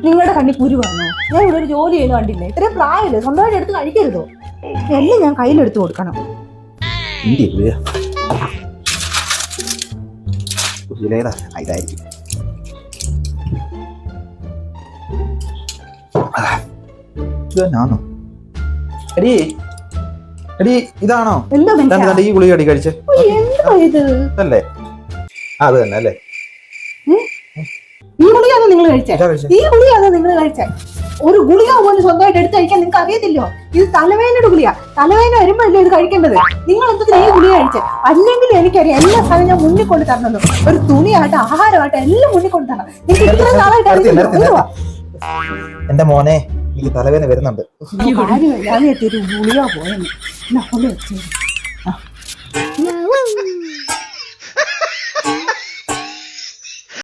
നിങ്ങളുടെ കണ്ണി കുരുവാണോ? ഞാൻ ഇവിടെ ഒരു ജോലി ചെയ്യുന്ന കണ്ടില്ലേ? ഇത്രയും പ്രായമില്ല, സ്വന്തമായിട്ട് എടുത്ത് കഴിക്കരുതോ? എല്ലാം ഞാൻ കയ്യിലെടുത്ത് കൊടുക്കണം. ഇതാണോ എന്താ ഈ ഗുളിക അടി കഴിച്ചേ? എന്താ ഇത്? അല്ലേ അത് തന്നെ അല്ലേ? ഈ ഗുളിയാണോ നിങ്ങൾ കഴിച്ചേ? ഈ ഗുളിയാണോ നിങ്ങൾ കഴിച്ചേ? ഒരു ഗുളിക പോലും സ്വന്തമായിട്ട് എടുത്ത് കഴിക്കാൻ നിങ്ങൾക്ക് അറിയത്തില്ലോ. ഇത് തലവേദനയുടെ ഗുളിയ. തലവേദന വരുമ്പോഴല്ലേ ഇത് കഴിക്കേണ്ടത്. നിങ്ങൾ എന്തിനാ ഈ ഗുളിക കഴിച്ചേ? അല്ലെങ്കിൽ എനിക്കറിയാം എല്ലാ സാധനം ഞാൻ മുന്നിൽ കൊണ്ട് തരണം. ഒരു തുണിയാട്ടെ, ആഹാരമാട്ടെ എല്ലാം മുന്നിൽ കൊണ്ട് തരണം. നിങ്ങൾക്ക് ഇത്ര നാളായിട്ട് എന്റെ മോനെ എനിക്ക് തലവേദന വരുന്നുണ്ട്. കാര്യമില്ല, ഞാൻ എത്തിയൊരു ഗുളിക പോയെന്ന്.